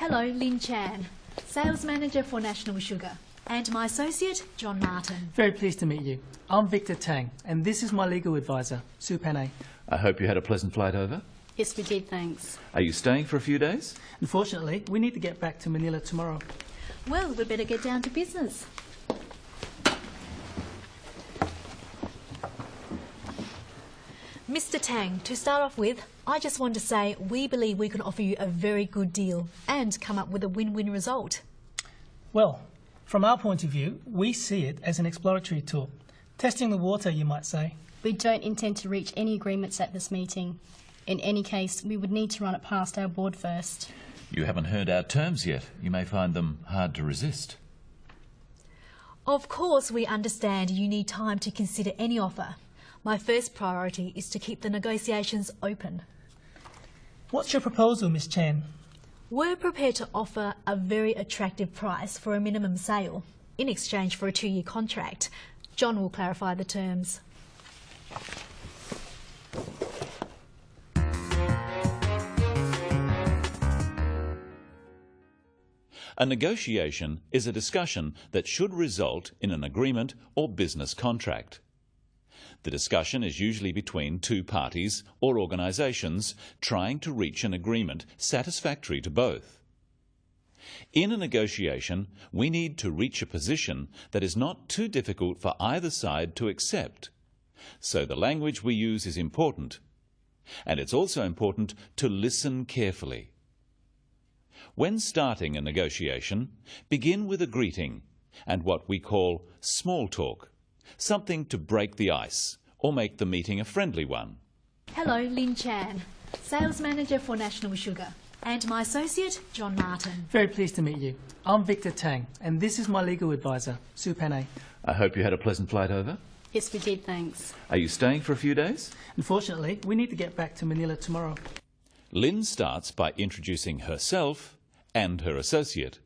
Hello, Lynn Chan, Sales Manager for National Sugar, and my associate, John Martin. Very pleased to meet you. I'm Victor Tang, and this is my legal advisor, Sue Panay. I hope you had a pleasant flight over. Yes, we did, thanks. Are you staying for a few days? Unfortunately, we need to get back to Manila tomorrow. Well, we better get down to business. Mr. Tang, to start off with, I just want to say we believe we can offer you a very good deal and come up with a win-win result. Well, from our point of view, we see it as an exploratory tool. Testing the water, you might say. We don't intend to reach any agreements at this meeting. In any case, we would need to run it past our board first. You haven't heard our terms yet. You may find them hard to resist. Of course, we understand you need time to consider any offer. My first priority is to keep the negotiations open. What's your proposal, Miss Chan? We're prepared to offer a very attractive price for a minimum sale in exchange for a 2-year contract. John will clarify the terms. A negotiation is a discussion that should result in an agreement or business contract. The discussion is usually between two parties or organisations trying to reach an agreement satisfactory to both. In a negotiation, we need to reach a position that is not too difficult for either side to accept. So the language we use is important, and it's also important to listen carefully. When starting a negotiation, begin with a greeting and what we call small talk, something to break the ice or make the meeting a friendly one. Hello, Lynn Chan, Sales Manager for National Sugar, and my associate, John Martin. Very pleased to meet you. I'm Victor Tang, and this is my legal advisor, Sue Panay. I hope you had a pleasant flight over. Yes, we did, thanks. Are you staying for a few days? Unfortunately, we need to get back to Manila tomorrow. Lynn starts by introducing herself and her associate.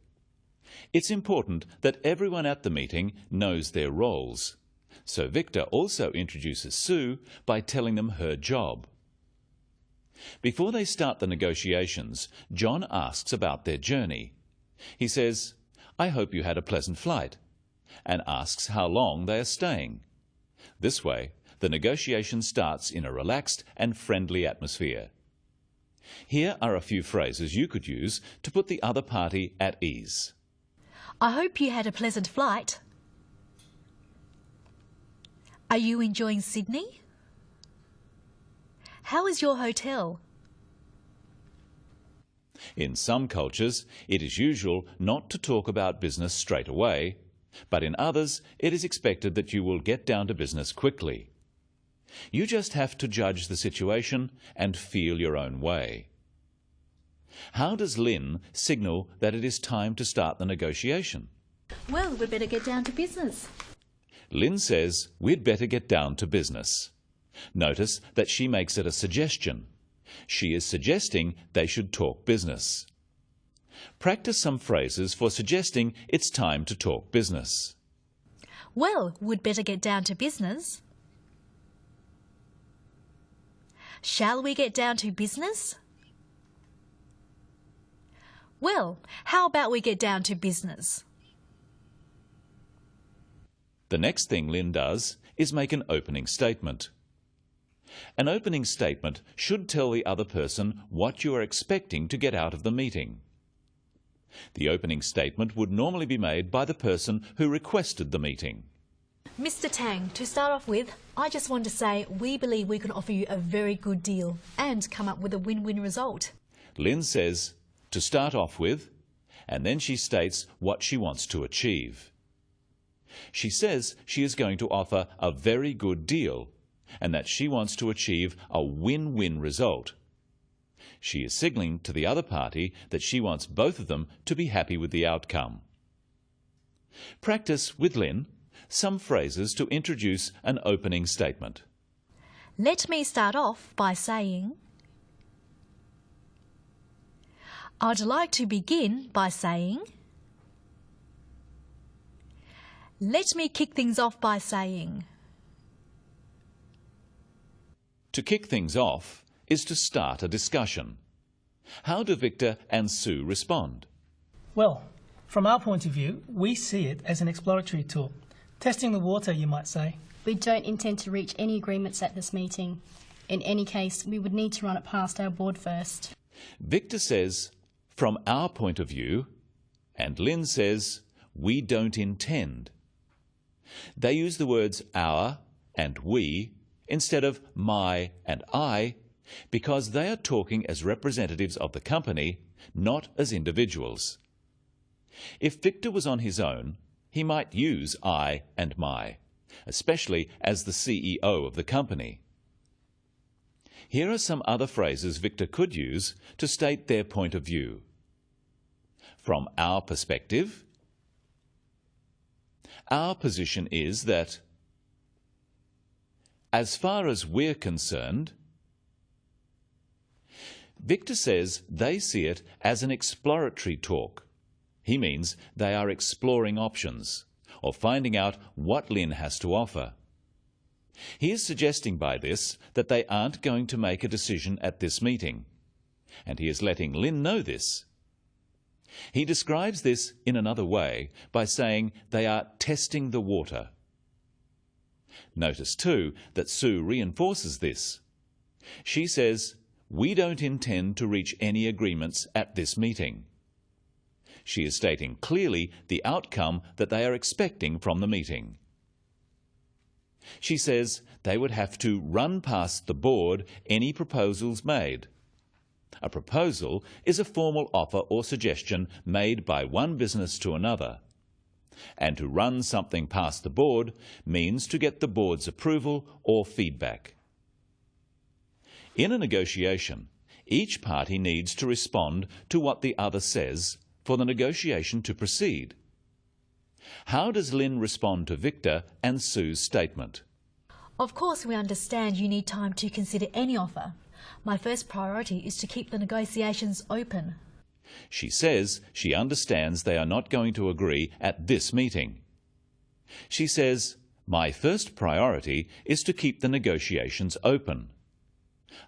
It's important that everyone at the meeting knows their roles. So Victor also introduces Sue by telling them her job. Before they start the negotiations, John asks about their journey. He says, "I hope you had a pleasant flight," and asks how long they are staying. This way, the negotiation starts in a relaxed and friendly atmosphere. Here are a few phrases you could use to put the other party at ease. I hope you had a pleasant flight. Are you enjoying Sydney? How is your hotel? In some cultures, it is usual not to talk about business straight away, but in others, it is expected that you will get down to business quickly. You just have to judge the situation and feel your own way. How does Lynn signal that it is time to start the negotiation? Well, we better get down to business. Lynn says we'd better get down to business. Notice that she makes it a suggestion. She is suggesting they should talk business. Practice some phrases for suggesting it's time to talk business. Well, we'd better get down to business. Shall we get down to business? Well, how about we get down to business? The next thing Lynn does is make an opening statement. An opening statement should tell the other person what you are expecting to get out of the meeting. The opening statement would normally be made by the person who requested the meeting. Mr. Tang, to start off with, I just want to say we believe we can offer you a very good deal and come up with a win-win result. Lynn says, to start off with, and then she states what she wants to achieve. She says she is going to offer a very good deal and that she wants to achieve a win-win result. She is signalling to the other party that she wants both of them to be happy with the outcome. Practice with Lynn some phrases to introduce an opening statement. Let me start off by saying, I'd like to begin by saying, let me kick things off by saying. To kick things off is to start a discussion. How do Victor and Sue respond? Well, from our point of view, we see it as an exploratory tool. Testing the water, you might say. We don't intend to reach any agreements at this meeting. In any case, we would need to run it past our board first. Victor says, from our point of view, and Lynn says, we don't intend. They use the words our and we instead of my and I because they are talking as representatives of the company, not as individuals. If Victor was on his own, he might use I and my, especially as the CEO of the company. Here are some other phrases Victor could use to state their point of view. From our perspective, our position is that, as far as we're concerned, Victor says they see it as an exploratory talk. He means they are exploring options or finding out what Lynn has to offer. He is suggesting by this that they aren't going to make a decision at this meeting, and he is letting Lynn know this. He describes this in another way by saying they are testing the water. Notice too that Sue reinforces this. She says, we don't intend to reach any agreements at this meeting. She is stating clearly the outcome that they are expecting from the meeting. She says they would have to run past the board any proposals made. A proposal is a formal offer or suggestion made by one business to another. And to run something past the board means to get the board's approval or feedback. In a negotiation, each party needs to respond to what the other says for the negotiation to proceed. How does Lynn respond to Victor and Sue's statement? Of course, we understand you need time to consider any offer. My first priority is to keep the negotiations open. She says she understands they are not going to agree at this meeting. She says, my first priority is to keep the negotiations open.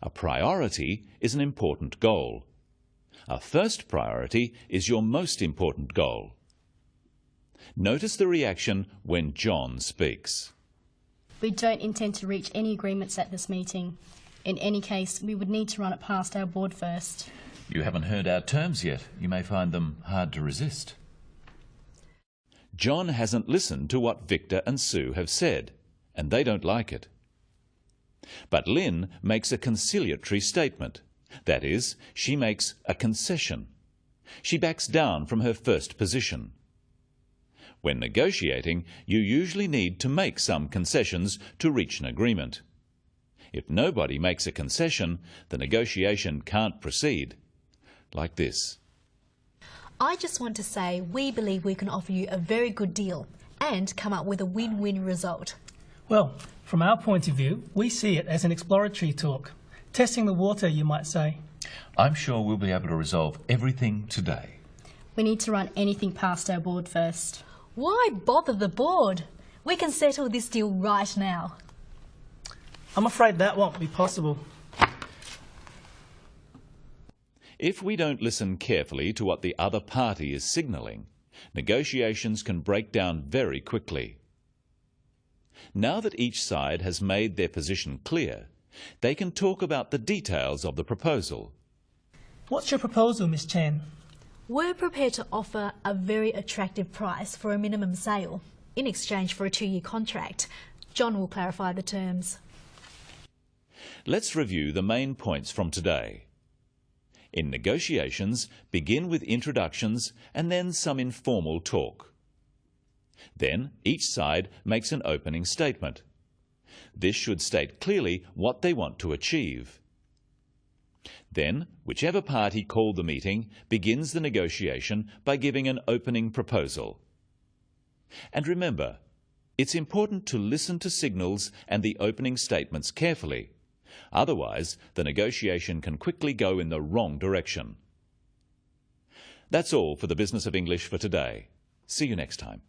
A priority is an important goal. A first priority is your most important goal. Notice the reaction when John speaks. We don't intend to reach any agreements at this meeting. In any case, we would need to run it past our board first. You haven't heard our terms yet. You may find them hard to resist. John hasn't listened to what Victor and Sue have said, and they don't like it. But Lynn makes a conciliatory statement. That is, she makes a concession. She backs down from her first position. When negotiating, you usually need to make some concessions to reach an agreement. If nobody makes a concession, the negotiation can't proceed. Like this. I just want to say we believe we can offer you a very good deal and come up with a win-win result. Well, from our point of view, we see it as an exploratory talk. Testing the water, you might say. I'm sure we'll be able to resolve everything today. We need to run anything past our board first. Why bother the board? We can settle this deal right now. I'm afraid that won't be possible. If we don't listen carefully to what the other party is signalling, negotiations can break down very quickly. Now that each side has made their position clear, they can talk about the details of the proposal. What's your proposal, Miss Chen? We're prepared to offer a very attractive price for a minimum sale in exchange for a 2-year contract. John will clarify the terms. Let's review the main points from today. In negotiations, begin with introductions and then some informal talk. Then each side makes an opening statement. This should state clearly what they want to achieve. Then, whichever party called the meeting begins the negotiation by giving an opening proposal. And remember, it's important to listen to signals and the opening statements carefully. Otherwise, the negotiation can quickly go in the wrong direction. That's all for the Business of English for today. See you next time.